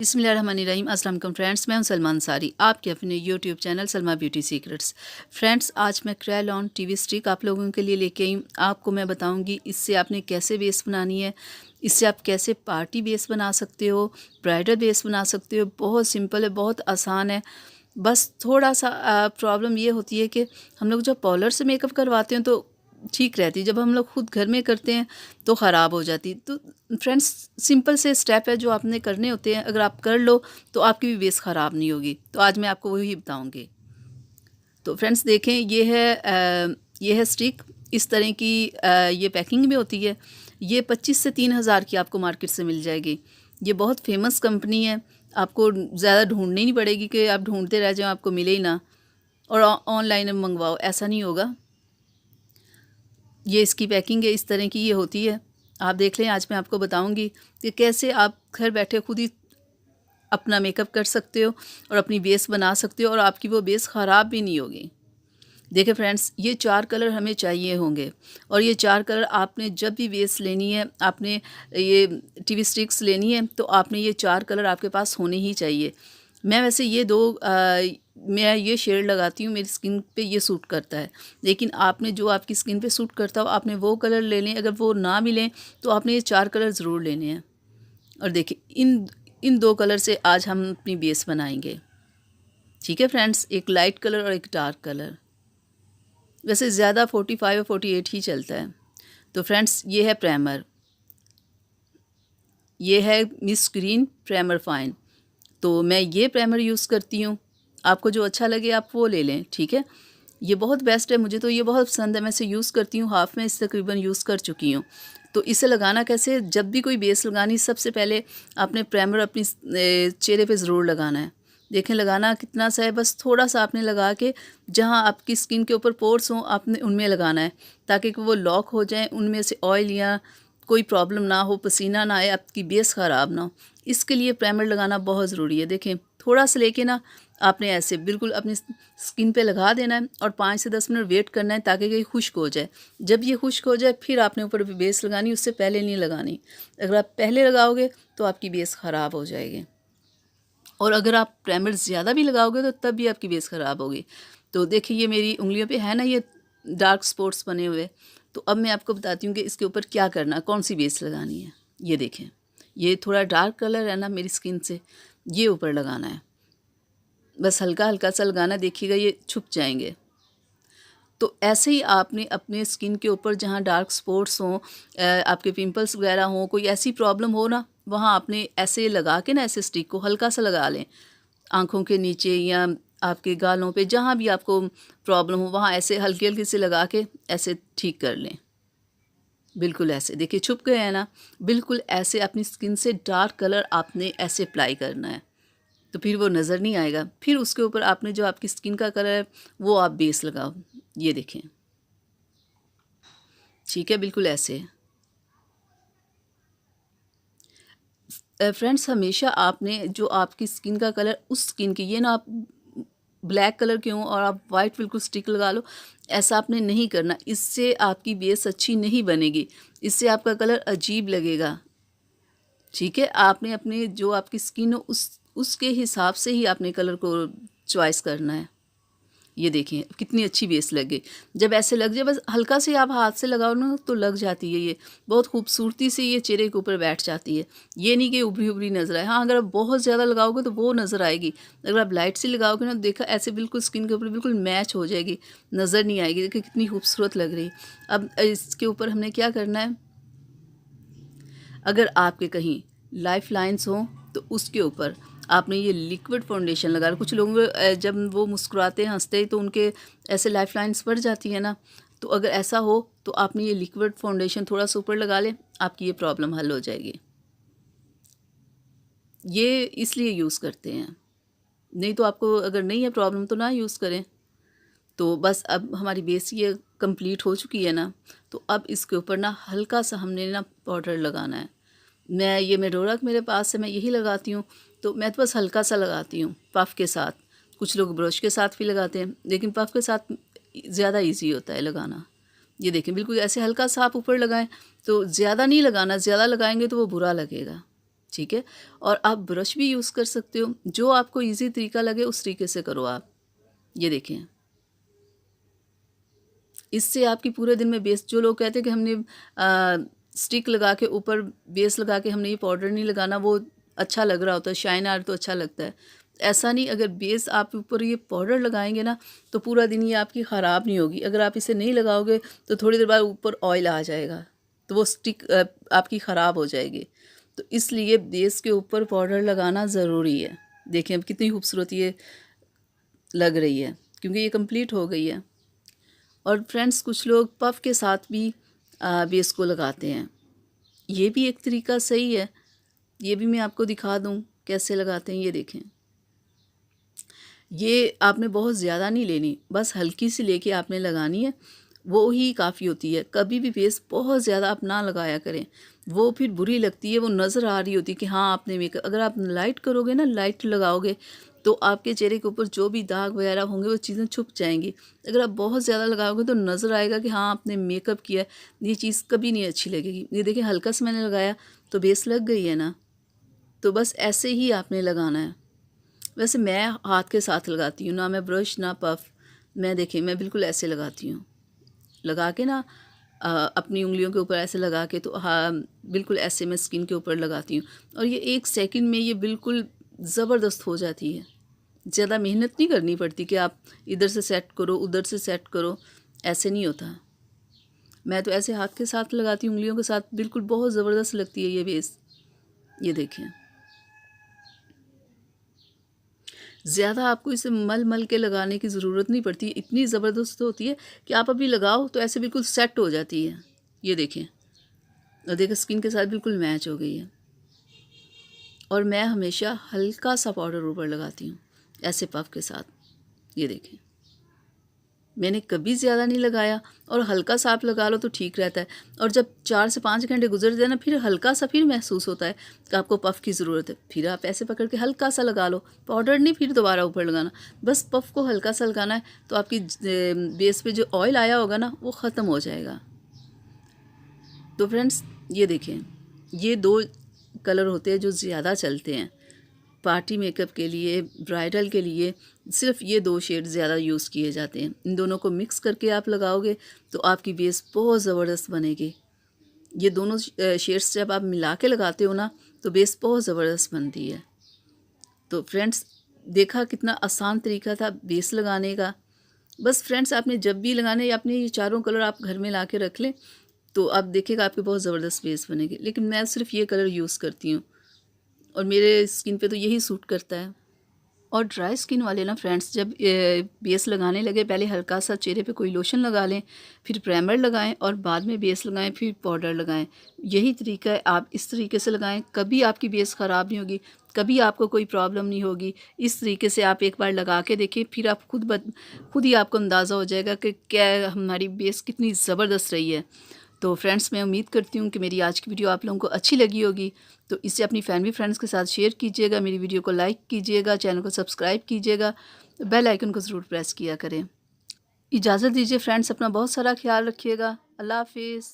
बिस्मिल्लाहिर्रहमानिर्रहीम। अस्सलाम वालेकुम फ्रेंड्स, मैं हूं सलमा अंसारी, आपके अपने YouTube channel Salma beauty secrets. Friends, आज मैं क्रेयॉन टीवी स्टिक आप लोगों के लिए लेके आई हूँ। आपको मैं बताऊंगी इससे आपने कैसे बेस बनानी है, इससे आप कैसे पार्टी बेस बना सकते हो, ब्राइडल बेस बना सकते हो। बहुत सिंपल है, बहुत आसान है। बस थोड़ा सा प्रॉब्लम ये होती है कि हम लोग जब पार्लर से मेकअप करवाते हैं तो ठीक रहती है, जब हम लोग खुद घर में करते हैं तो ख़राब हो जाती। तो फ्रेंड्स, सिंपल से स्टेप है जो आपने करने होते हैं, अगर आप कर लो तो आपकी भी बेस ख़राब नहीं होगी। तो आज मैं आपको वही बताऊंगी। तो फ्रेंड्स देखें, ये है स्टिक। इस तरह की ये पैकिंग में होती है। ये 25 से 3,000 की आपको मार्केट से मिल जाएगी। ये बहुत फेमस कंपनी है, आपको ज़्यादा ढूंढनी नहीं पड़ेगी कि आप ढूंढते रह जाओ आपको मिले ही ना और ऑनलाइन मंगवाओ, ऐसा नहीं होगा। ये इसकी पैकिंग है, इस तरह की ये होती है। आप देख लें, आज मैं आपको बताऊंगी कि कैसे आप घर बैठे खुद ही अपना मेकअप कर सकते हो और अपनी बेस बना सकते हो और आपकी वो बेस ख़राब भी नहीं होगी। देखिए फ्रेंड्स, ये 4 कलर हमें चाहिए होंगे और ये 4 कलर आपने जब भी बेस लेनी है, आपने ये टीवी स्टिक्स लेनी है तो आपने ये 4 कलर आपके पास होने ही चाहिए। मैं वैसे मैं ये शेड लगाती हूँ, मेरी स्किन पे ये सूट करता है, लेकिन आपने जो आपकी स्किन पे सूट करता हो आपने वो कलर ले लें। अगर वो ना मिलें तो आपने ये 4 कलर ज़रूर लेने हैं। और देखिए, इन 2 कलर से आज हम अपनी बेस बनाएंगे। ठीक है फ्रेंड्स, एक लाइट कलर और एक डार्क कलर। वैसे ज़्यादा 45 और 48 ही चलता है। तो फ्रेंड्स, ये है प्राइमर, ये है मिस ग्रीन प्राइमर फाइन। तो मैं ये प्राइमर यूज़ करती हूँ, आपको जो अच्छा लगे आप वो ले लें। ठीक है, ये बहुत बेस्ट है, मुझे तो ये बहुत पसंद है, मैं इसे यूज़ करती हूँ। हाफ़ में इसे तकरीबन यूज़ कर चुकी हूँ। तो इसे लगाना कैसे, जब भी कोई बेस लगानी सबसे पहले आपने प्राइमर अपनी चेहरे पे ज़रूर लगाना है। देखें लगाना कितना सा है, बस थोड़ा सा आपने लगा के जहाँ आपकी स्किन के ऊपर पोर्स हों आपने उनमें लगाना है, ताकि वो लॉक हो जाएं, उनमें से ऑयल या कोई प्रॉब्लम ना हो, पसीना ना आए, आपकी बेस ख़राब ना हो। इसके लिए प्राइमर लगाना बहुत ज़रूरी है। देखें, थोड़ा सा लेके ना आपने ऐसे बिल्कुल अपनी स्किन पे लगा देना है और 5 से 10 मिनट वेट करना है ताकि ये खुश्क हो जाए। जब ये खुश्क हो जाए फिर आपने ऊपर बेस लगानी, उससे पहले नहीं लगानी। अगर आप पहले लगाओगे तो आपकी बेस ख़राब हो जाएगी, और अगर आप प्राइमर ज़्यादा भी लगाओगे तो तब भी आपकी बेस ख़राब होगी। तो देखिए, ये मेरी उंगलियों पे है ना ये डार्क स्पॉट्स बने हुए। तो अब मैं आपको बताती हूँ कि इसके ऊपर क्या करना, कौन सी बेस लगानी है। ये देखें, ये थोड़ा डार्क कलर है ना मेरी स्किन से, ये ऊपर लगाना है। बस हल्का हल्का सा लगाना, देखिएगा ये छुप जाएंगे। तो ऐसे ही आपने अपने स्किन के ऊपर जहाँ डार्क स्पॉट्स हों, आपके पिंपल्स वगैरह हों, कोई ऐसी प्रॉब्लम हो ना, वहाँ आपने ऐसे लगा के ना, ऐसे स्टिक को हल्का सा लगा लें आँखों के नीचे या आपके गालों पे, जहाँ भी आपको प्रॉब्लम हो वहाँ ऐसे हल्के हल्के से लगा के ऐसे ठीक कर लें। बिल्कुल ऐसे देखिए छुप गए हैं ना, बिल्कुल ऐसे अपनी स्किन से डार्क कलर आपने ऐसे अप्लाई करना है, तो फिर वो नज़र नहीं आएगा। फिर उसके ऊपर आपने जो आपकी स्किन का कलर है वो आप बेस लगाओ। ये देखें, ठीक है, बिल्कुल ऐसे। फ्रेंड्स, हमेशा आपने जो आपकी स्किन का कलर उस स्किन की, ये ना आप ब्लैक कलर के हों और आप वाइट बिल्कुल स्टिक लगा लो, ऐसा आपने नहीं करना। इससे आपकी बेस अच्छी नहीं बनेगी, इससे आपका कलर अजीब लगेगा। ठीक है, आपने अपने जो आपकी स्किन हो उसके हिसाब से ही आपने कलर को चॉइस करना है। ये देखें कितनी अच्छी बेस लग गई। जब ऐसे लग जाए, बस हल्का से आप हाथ से लगाओ ना तो लग जाती है, ये बहुत खूबसूरती से ये चेहरे के ऊपर बैठ जाती है। ये नहीं कि उभरी उभरी नज़र आए। हाँ, अगर आप बहुत ज़्यादा लगाओगे तो वो नज़र आएगी। अगर आप लाइट से लगाओगे ना, देखा ऐसे बिल्कुल स्किन के ऊपर बिल्कुल मैच हो जाएगी, नज़र नहीं आएगी। देखिए कितनी खूबसूरत लग रही है। अब इसके ऊपर हमने क्या करना है, अगर आपके कहीं लाइफ लाइन्स हों तो उसके ऊपर आपने ये लिक्विड फाउंडेशन लगा। कुछ लोग जब वो मुस्कुराते हैं, हंसते हैं, तो उनके ऐसे लाइफ लाइन्स बढ़ जाती है ना, तो अगर ऐसा हो तो आपने ये लिक्विड फाउंडेशन थोड़ा सा ऊपर लगा लें, आपकी ये प्रॉब्लम हल हो जाएगी। ये इसलिए यूज़ करते हैं, नहीं तो आपको अगर नहीं है प्रॉब्लम तो ना यूज़ करें। तो बस अब हमारी बेस ये कंप्लीट हो चुकी है ना, तो अब इसके ऊपर ना हल्का सा हमने ना पाउडर लगाना है। ये मेडोरा मेरे पास है, मैं यही लगाती हूँ। तो मैं तो बस हल्का सा लगाती हूँ पफ़ के साथ। कुछ लोग ब्रश के साथ भी लगाते हैं, लेकिन पफ़ के साथ ज़्यादा इजी होता है लगाना। ये देखें, बिल्कुल ऐसे हल्का सा आप ऊपर लगाएं, तो ज़्यादा नहीं लगाना, ज़्यादा लगाएंगे तो वो बुरा लगेगा। ठीक है। और आप ब्रश भी यूज़ कर सकते हो, जो आपको इजी तरीका लगे उस तरीके से करो आप। ये देखें, इससे आपकी पूरे दिन में बेस, जो लोग कहते हैं कि हमने स्टिक लगा के ऊपर बेस लगा के हमने ये पाउडर नहीं लगाना, वो अच्छा लग रहा होता है, शाइन आ रहा तो अच्छा लगता है। ऐसा नहीं, अगर बेस आप ऊपर ये पाउडर लगाएंगे ना तो पूरा दिन ये आपकी ख़राब नहीं होगी। अगर आप इसे नहीं लगाओगे तो थोड़ी देर बाद ऊपर ऑयल आ जाएगा तो वो स्टिक आपकी ख़राब हो जाएगी। तो इसलिए बेस के ऊपर पाउडर लगाना ज़रूरी है। देखें अब कितनी खूबसूरत ये लग रही है, क्योंकि ये कंप्लीट हो गई है। और फ्रेंड्स, कुछ लोग पफ के साथ भी बेस को लगाते हैं, ये भी एक तरीका सही है। ये भी मैं आपको दिखा दूं कैसे लगाते हैं। ये देखें, ये आपने बहुत ज़्यादा नहीं लेनी, बस हल्की सी लेके आपने लगानी है, वो ही काफ़ी होती है। कभी भी बेस बहुत ज़्यादा आप ना लगाया करें, वो फिर बुरी लगती है, वो नज़र आ रही होती है कि हाँ आपने मेकअप। अगर आप लाइट करोगे ना, लाइट लगाओगे तो आपके चेहरे के ऊपर जो भी दाग वगैरह होंगे वो चीज़ें छुप जाएंगी। अगर आप बहुत ज़्यादा लगाओगे तो नज़र आएगा कि हाँ आपने मेकअप किया है, ये चीज़ कभी नहीं अच्छी लगेगी। ये देखिए, हल्का सा मैंने लगाया तो बेस लग गई है ना। तो बस ऐसे ही आपने लगाना है। वैसे मैं हाथ के साथ लगाती हूँ, ना मैं ब्रश ना पफ। मैं देखिए, मैं बिल्कुल ऐसे लगाती हूँ, लगा के ना अपनी उंगलियों के ऊपर ऐसे लगा के, तो हाँ बिल्कुल ऐसे मैं स्किन के ऊपर लगाती हूँ। और ये 1 सेकंड में ये बिल्कुल ज़बरदस्त हो जाती है। ज़्यादा मेहनत नहीं करनी पड़ती कि आप इधर से सेट करो उधर से सेट करो, ऐसे नहीं होता। मैं तो ऐसे हाथ के साथ लगाती हूँ, उंगलियों के साथ, बिल्कुल बहुत ज़बरदस्त लगती है ये बेस। ये देखें, ज़्यादा आपको इसे मल मल के लगाने की ज़रूरत नहीं पड़ती, इतनी ज़बरदस्त होती है कि आप अभी लगाओ तो ऐसे बिल्कुल सेट हो जाती है। ये देखें, और देखिए स्किन के साथ बिल्कुल मैच हो गई है। और मैं हमेशा हल्का सा पाउडर ऊपर लगाती हूँ ऐसे पफ के साथ। ये देखें, मैंने कभी ज़्यादा नहीं लगाया, और हल्का सा आप लगा लो तो ठीक रहता है। और जब 4 से 5 घंटे गुजर जाए ना, फिर हल्का सा फिर महसूस होता है कि आपको पफ़ की ज़रूरत है, फिर आप ऐसे पकड़ के हल्का सा लगा लो, पाउडर नहीं फिर दोबारा ऊपर लगाना, बस पफ़ को हल्का सा लगाना है। तो आपकी बेस पे जो ऑयल आया होगा ना वो ख़त्म हो जाएगा। तो फ्रेंड्स, ये देखें, ये 2 कलर होते हैं जो ज़्यादा चलते हैं पार्टी मेकअप के लिए, ब्राइडल के लिए। सिर्फ ये 2 शेड ज़्यादा यूज़ किए जाते हैं। इन दोनों को मिक्स करके आप लगाओगे तो आपकी बेस बहुत ज़बरदस्त बनेगी। ये दोनों शेड्स जब आप मिला के लगाते हो ना तो बेस बहुत ज़बरदस्त बनती है। तो फ्रेंड्स, देखा कितना आसान तरीका था बेस लगाने का। बस फ्रेंड्स, आपने जब भी लगाने, अपने ये चारों कलर आप घर में ला के रख लें तो आप देखिएगा आपकी बहुत ज़बरदस्त बेस बनेगी। लेकिन मैं सिर्फ ये कलर यूज़ करती हूँ और मेरे स्किन पे तो यही सूट करता है। और ड्राई स्किन वाले ना फ्रेंड्स, जब बेस लगाने लगे, पहले हल्का सा चेहरे पे कोई लोशन लगा लें, फिर प्राइमर लगाएं और बाद में बेस लगाएं, फिर पाउडर लगाएं। यही तरीका है, आप इस तरीके से लगाएं, कभी आपकी बेस ख़राब नहीं होगी, कभी आपको कोई प्रॉब्लम नहीं होगी। इस तरीके से आप एक बार लगा के देखिए, फिर आप खुद ही आपको अंदाज़ा हो जाएगा कि क्या हमारी बेस कितनी ज़बरदस्त रही है। तो फ्रेंड्स, मैं उम्मीद करती हूँ कि मेरी आज की वीडियो आप लोगों को अच्छी लगी होगी। तो इसे अपनी फैमिली फ्रेंड्स के साथ शेयर कीजिएगा, मेरी वीडियो को लाइक कीजिएगा, चैनल को सब्सक्राइब कीजिएगा, बेल आइकन को ज़रूर प्रेस किया करें। इजाज़त दीजिए फ्रेंड्स, अपना बहुत सारा ख्याल रखिएगा। अल्लाह हाफिज़।